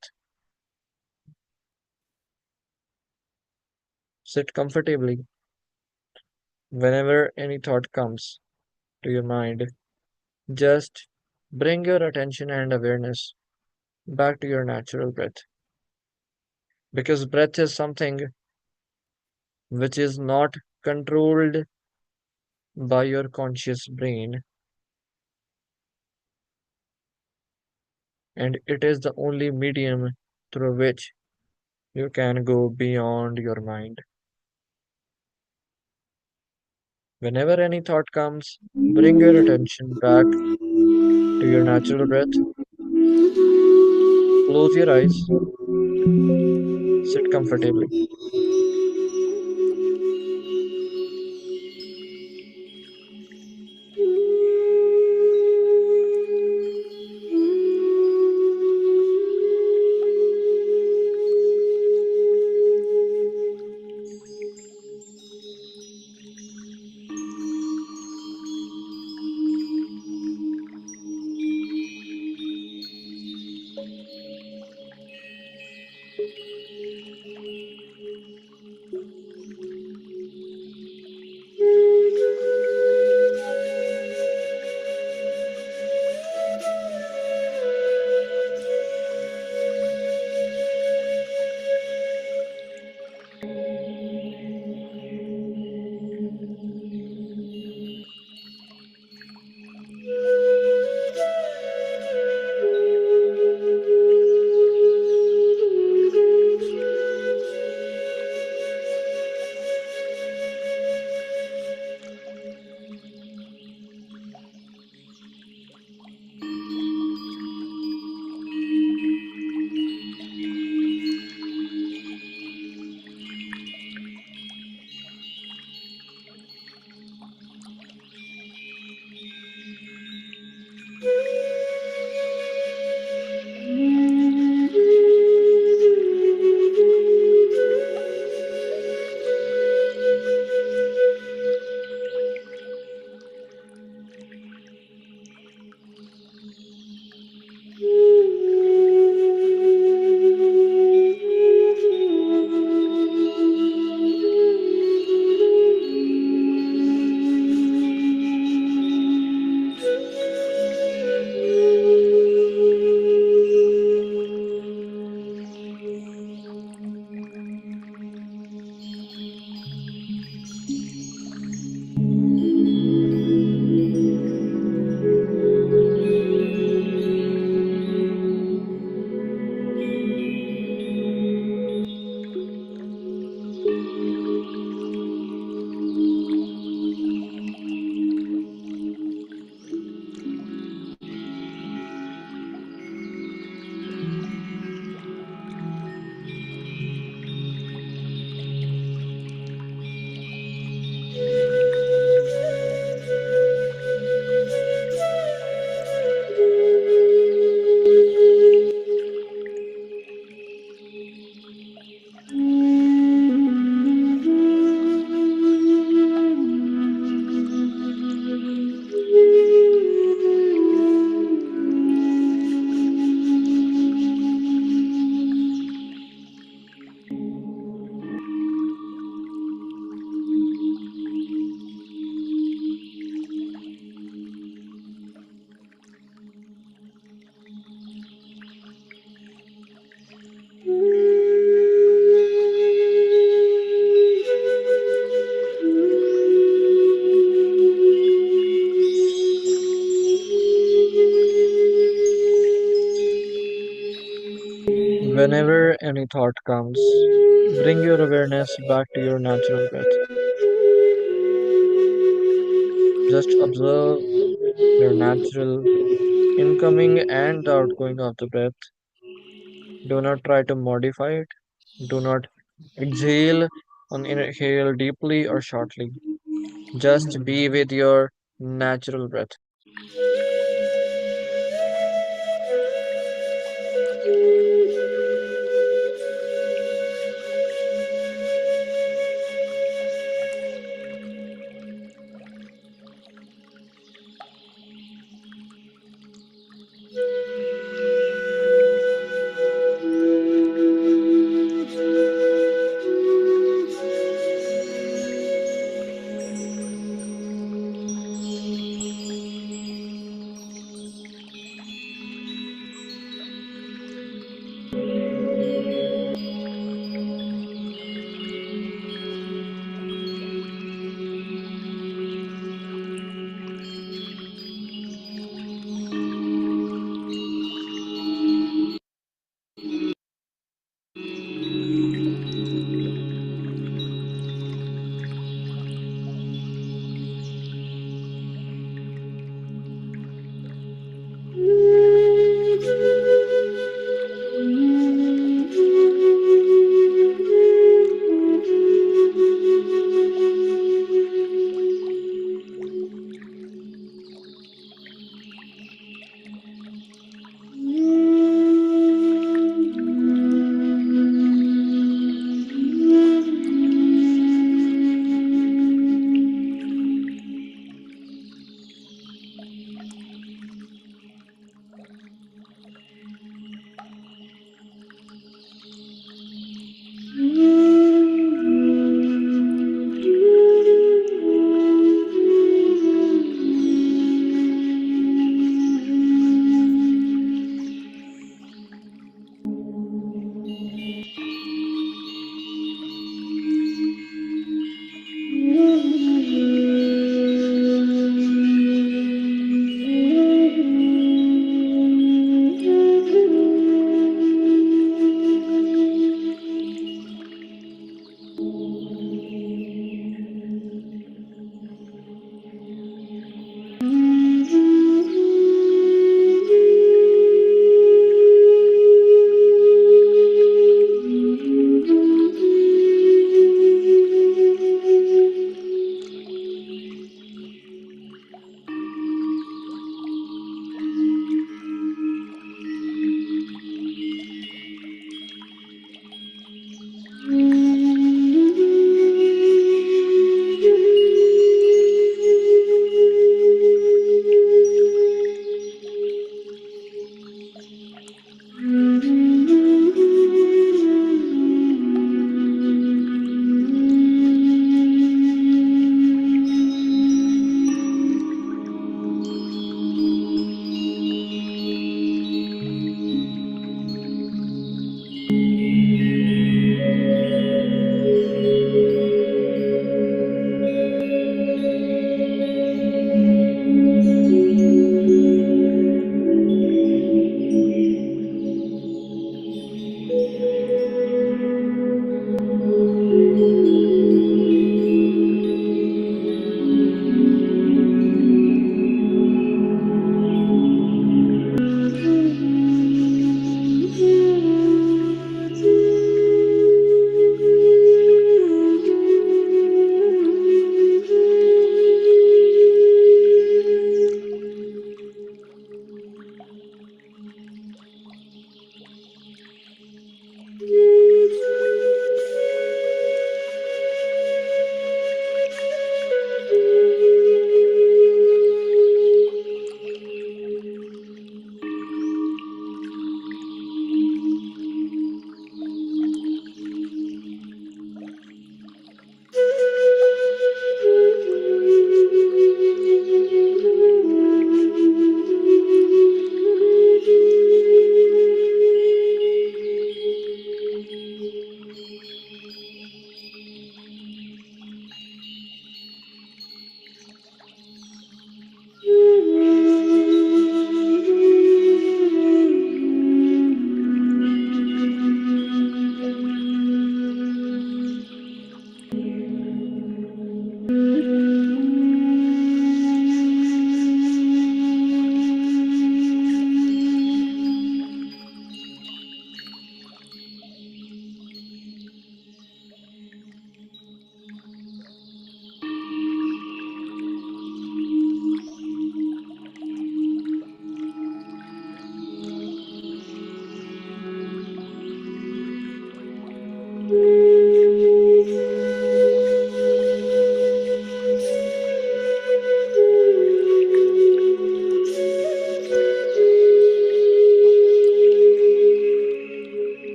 Sit comfortably. Whenever any thought comes to your mind, just bring your attention and awareness back to your natural breath. Because breath is something which is not controlled by your conscious brain, and it is the only medium through which you can go beyond your mind. Whenever any thought comes, bring your attention back to your natural breath. Close your eyes, sit comfortably. Whenever any thought comes, bring your awareness back to your natural breath. Just observe your natural incoming and the outgoing of the breath. Do not try to modify it. Do not exhale or inhale deeply or shortly. Just be with your natural breath.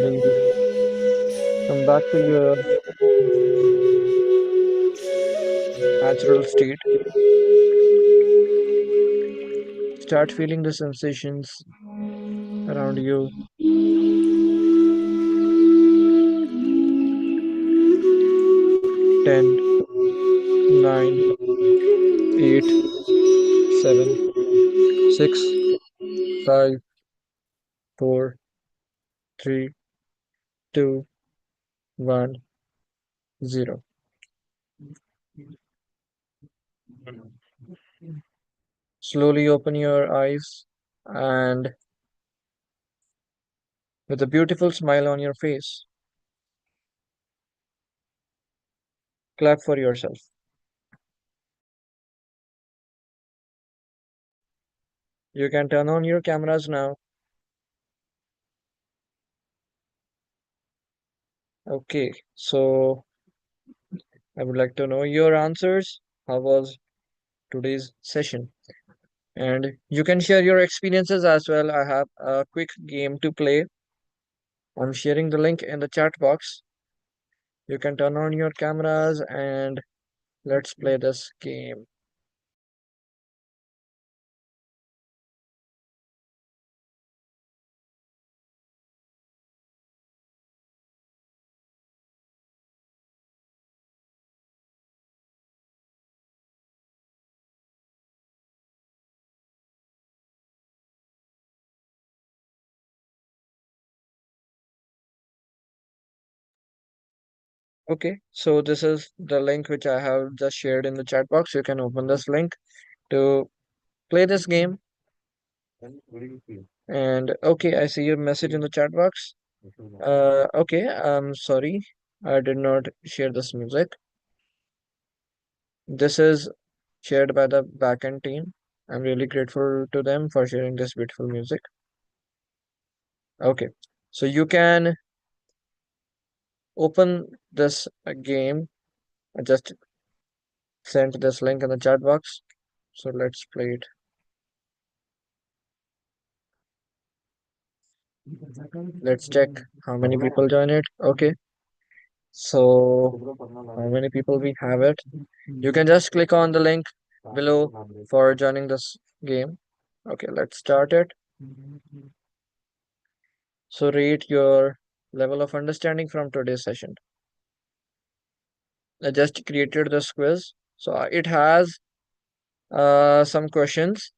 feeling, come back to your natural state. Start feeling the sensations around you. 10, 9, 8, 7, 6, 5, 4, 3, 2, 1, 0. Slowly open your eyes and with a beautiful smile on your face, clap for yourself. You can turn on your cameras now. Okay, so I would like to know your answers. How was today's session? And you can share your experiences as well. I have a quick game to play. I'm sharing the link in the chat box. You can turn on your cameras and let's play this game. Okay, so this is the link which I have just shared in the chat box. You can open this link to play this game. And okay, I see your message in the chat box. Okay, I'm sorry. I did not share this music. This is shared by the backend team. I'm really grateful to them for sharing this beautiful music. Okay, so you can open this game. I just sent this link in the chat box. So let's play it. Let's check how many people join it. Okay, so how many people we have it? You can just click on the link below for joining this game. Okay, let's start it. So rate your level of understanding from today's session. I just created this quiz. So it has some questions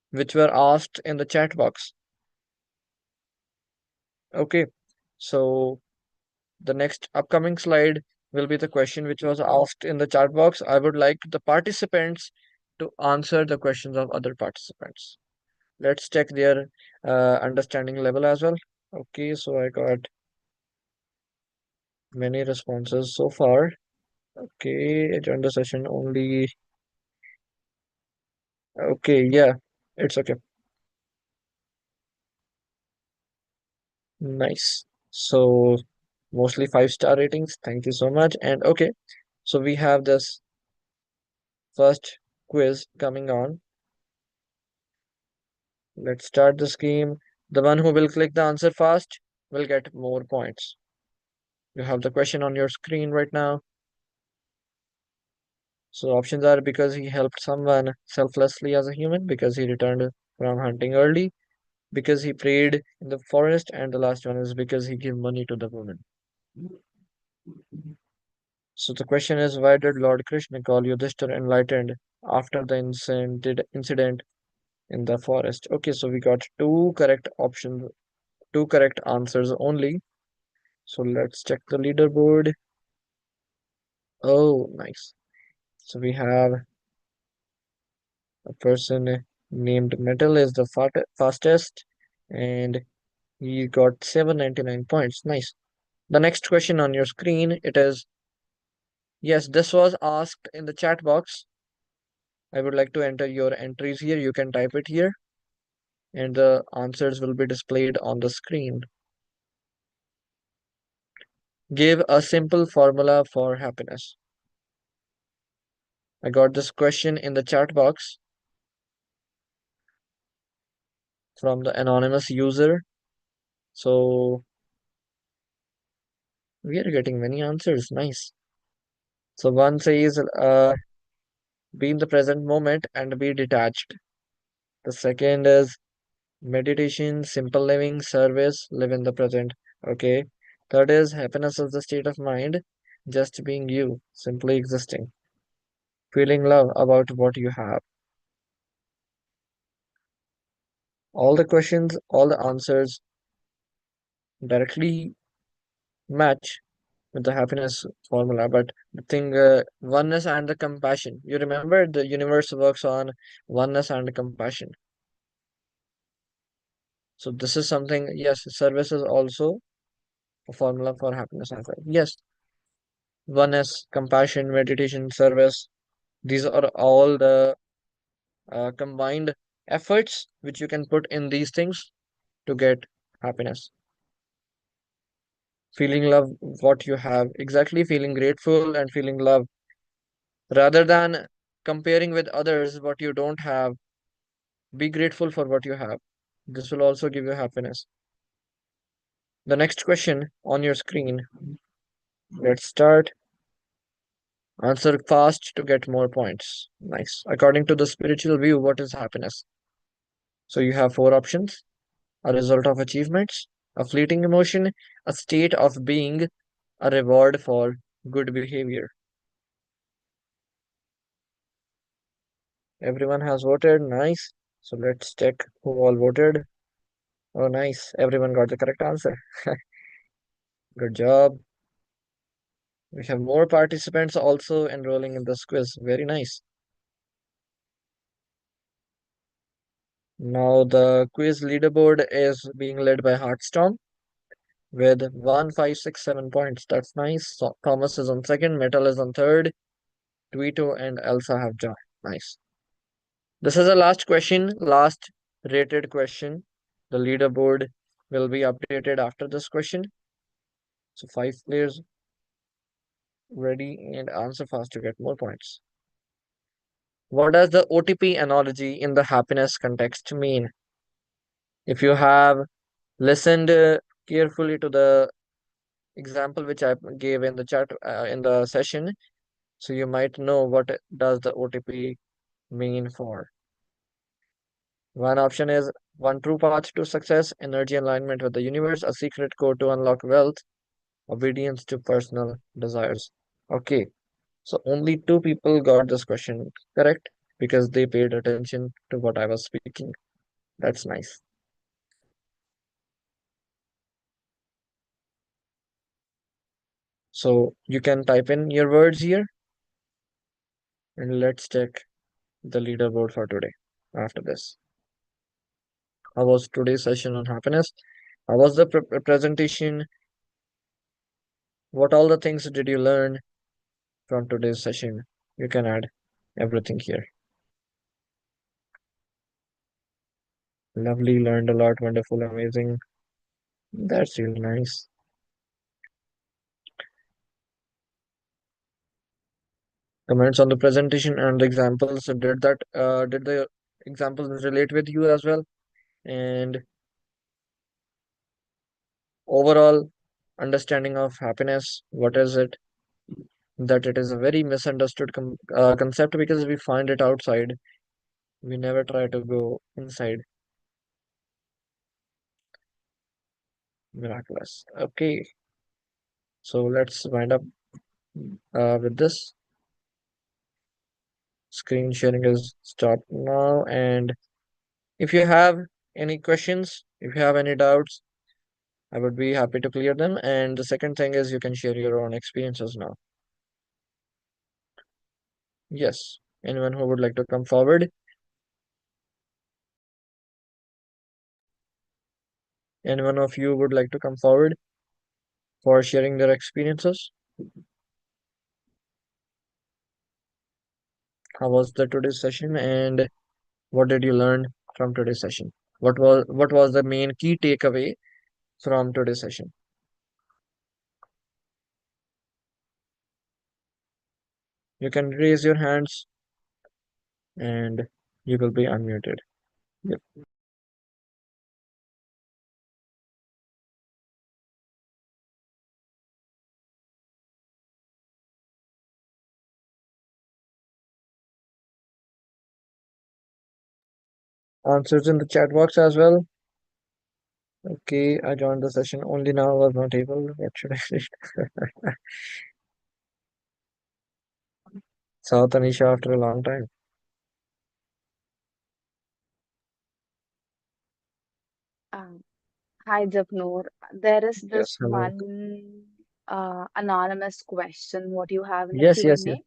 which were asked in the chat box. Okay, so the next upcoming slide will be the question which was asked in the chat box. I would like the participants to answer the questions of other participants. Let's check their understanding level as well. Okay, so I got many responses so far. Okay, I joined the session only. Okay, yeah, it's okay. Nice. So mostly 5-star ratings. Thank you so much. And okay, so we have this first quiz coming on. Let's start this game. The one who will click the answer fast will get more points. You have the question on your screen right now. So options are because he helped someone selflessly as a human, because he returned from hunting early, because he prayed in the forest, and the last one is because he gave money to the woman. So the question is, why did Lord Krishna call Yudhishthira enlightened after the incident in the forest? Okay, so we got two correct options, two correct answers only. So let's check the leaderboard. Oh, nice. So we have a person named Metal is the fastest, and he got 799 points. Nice. The next question on your screen, it is, yes, this was asked in the chat box. I would like to enter your entries here. You can type it here, and the answers will be displayed on the screen. Give a simple formula for happiness. I got this question in the chat box from the anonymous user. So We are getting many answers. Nice. So one says, be in the present moment and be detached. The second is meditation, simple living, service, live in the present. Okay. Third is happiness is the state of mind, just being you, simply existing, feeling love about what you have. All the questions, all the answers directly match with the happiness formula. But the thing, oneness and the compassion. You remember the universe works on oneness and compassion. So this is something, yes, service is also a formula for happiness as well. Yes, oneness, compassion, meditation, service. These are all the combined efforts which you can put in these things to get happiness. Feeling love what you have, exactly feeling grateful and feeling love rather than comparing with others what you don't have. Be grateful for what you have. This will also give you happiness. The next question on your screen, let's start. Answer fast to get more points. Nice. According to the spiritual view, what is happiness? So you have four options: a result of achievements, a fleeting emotion, a state of being, a reward for good behavior. Everyone has voted. Nice. So let's check who all voted. Oh, nice. Everyone got the correct answer. Good job. We have more participants also enrolling in this quiz. Very nice. Now the quiz leaderboard is being led by Heartstorm with 1, 5, 6, 7 points. That's nice. So Thomas is on second, Metal is on third, Tuito and Elsa have joined. Nice. This is the last question, last rated question. The leaderboard will be updated after this question. So 5 players ready and answer fast to get more points. What does the OTP analogy in the happiness context mean? If you have listened carefully to the example which I gave in the chat in the session, so you might know what does the OTP mean for. One option is one true path to success, energy alignment with the universe, a secret code to unlock wealth, obedience to personal desires. Okay, so only two people got this question correct because they paid attention to what I was speaking. That's nice. So you can type in your words here and let's check the leaderboard for today after this. How was today's session on happiness? How was the presentation? What all the things did you learn from today's session? You can add everything here. Lovely, learned a lot, wonderful, amazing. That's really nice. Comments on the presentation and the examples. Did the examples relate with you as well? And overall understanding of happiness, what is it? That it is a very misunderstood concept because we find it outside. We never try to go inside. Miraculous. Okay, so let's wind up with this. Screen sharing is stopped now. And if you have any questions, if you have any doubts, I would be happy to clear them. And the second thing is you can share your own experiences now. Yes, anyone who would like to come forward? Anyone of you would like to come forward for sharing their experiences? How was the today's session and what did you learn from today's session? What was the main key takeaway from today's session? You can raise your hands and you will be unmuted. Yep. answers in the chat box as well. Okay, I joined the session only now. Was not able. What should I read? Saw Tanisha after a long time. Um, Hi, Japnoor. There is this Yes, hello. one anonymous question. What you have in the Yes, yes, yes.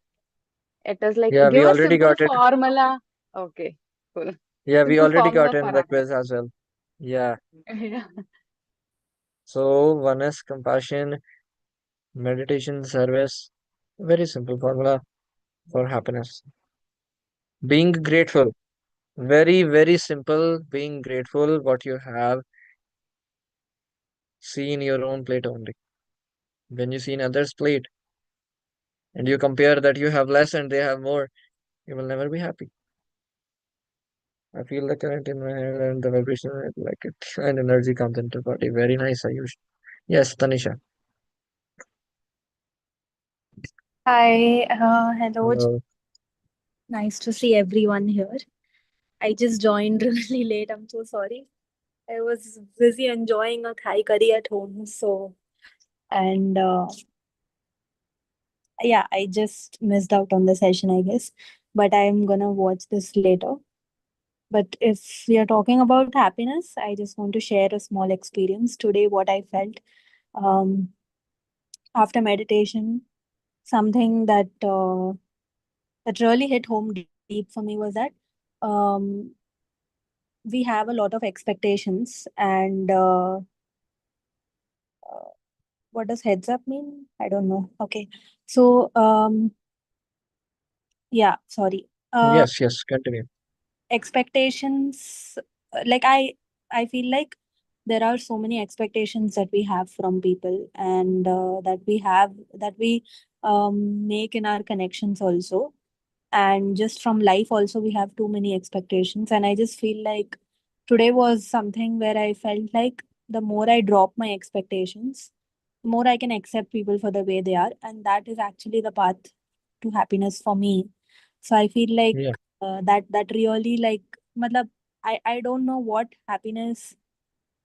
Q&A? It is like, Yeah, we give a already simple got it. formula. Okay, cool. Yeah, we Simple already got formula in for the happiness. quiz as well. Yeah. Yeah. So, one is compassion, meditation, service. Very simple formula for happiness. Being grateful. Very, very simple. Being grateful what you have, see in your own plate only. When you see in others' plate and you compare that you have less and they have more, you will never be happy. I feel the current in my head and the vibration I like it and energy comes into the body. Very nice, Ayush. Yes, Tanisha. Hi, hello. Hello. Nice to see everyone here. I just joined really late. I'm so sorry. I was busy enjoying a Thai curry at home. And yeah, I just missed out on the session, I guess. But I'm gonna watch this later. But if we are talking about happiness, I just want to share a small experience today, what I felt um, after meditation. Something that really hit home deep for me was that. Um, we have a lot of expectations and uh, what does heads up mean? I don't know. Okay. So yeah, sorry. Yes, yes, continue. Expectations, like I feel like there are so many expectations that we have from people and that we make in our connections also, and just from life also we have too many expectations. And I just feel like today was something where I felt like the more I drop my expectations, the more I can accept people for the way they are, and that is actually the path to happiness for me. So I feel like Yeah. that really like matlab, I don't know what happiness,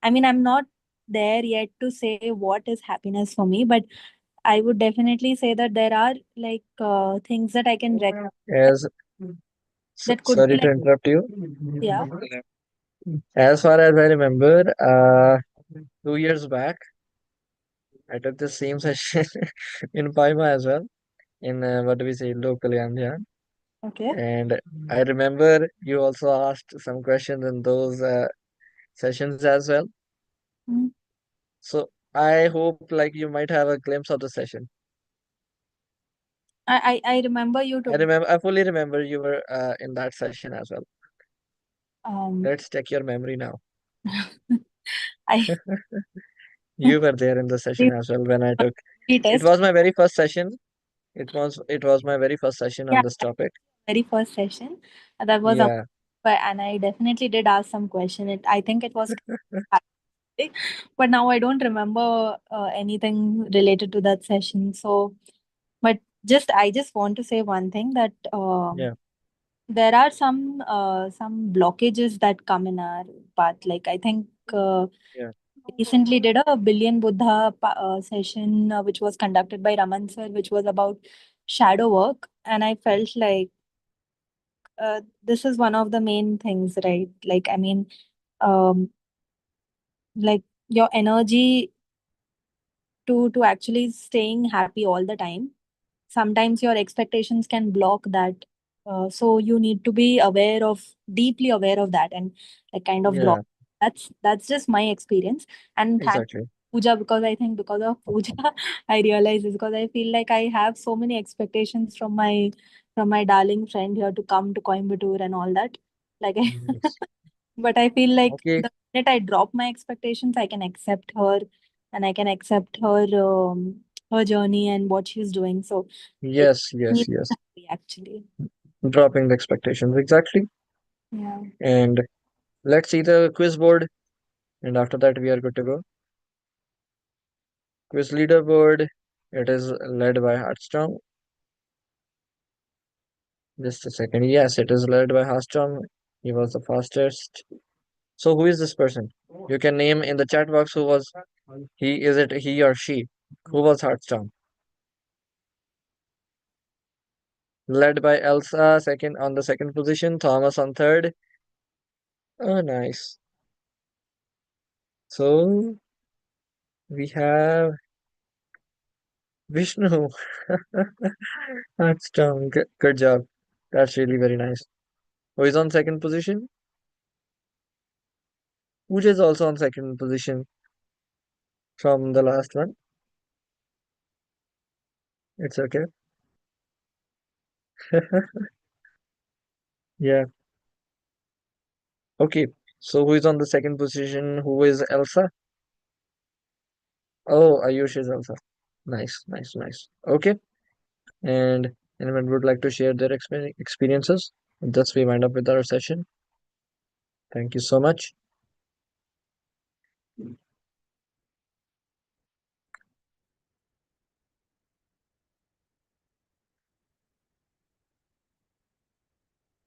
I mean, I'm not there yet to say what is happiness for me, but I would definitely say that there are like things that I can recognize As that could be sorry to like, interrupt you. yeah, As far as I remember, 2 years back, I took the same session in Paima as well, in what do we say, local Yamya. okay. And I remember you also asked some questions in those sessions as well. Mm. So I hope like you might have a glimpse of the session. I remember you took I fully remember you were in that session as well. um Let's check your memory now. I You were there in the session as well when I took. It test. was my very first session. It was my very first session on Yeah, this topic. very first session. That was Yeah, but and I definitely did ask some question. It I think it was but now I don't remember anything related to that session. So, but just I just want to say one thing that yeah, there are some blockages that come in our path. Like I think yeah, recently did a Billion Buddha session which was conducted by Raman sir, which was about shadow work, and I felt like this is one of the main things, right? Like I mean, um, like your energy to actually staying happy all the time, sometimes your expectations can block that, so you need to be aware of, deeply aware of that, and like kind of yeah, block. That's just my experience. And thank exactly. puja, because I think because of puja I realize this, because I feel like I have so many expectations from my darling friend here to come to Coimbatore and all that, like Yes. but I feel like Okay. the minute I drop my expectations, I can accept her, and I can accept her journey and what she's doing. So it Yes, yes, makes yes. me happy actually. Dropping the expectations. Exactly. Yeah. And let's see the quiz board. And after that, we are good to go. Quiz leaderboard. It is led by Heartstrong. Just a second. Yes, it is led by Heartstrong. He was the fastest. So who is this person? You can name in the chat box who was he. Is it he or she? Who was Hearthstone? Led by Elsa, second on the second position, Thomas on third. Oh, nice. So we have Vishnu. Hearthstone. Good job. That's really very nice. Who is on second position? Pooja is also on second position from the last one. It's okay. Yeah. Okay. So who is on the second position? Who is Elsa? Oh, Ayush is Elsa. Nice, nice, nice. Okay. And anyone would like to share their experiences? Thus, we wind up with our session. Thank you so much.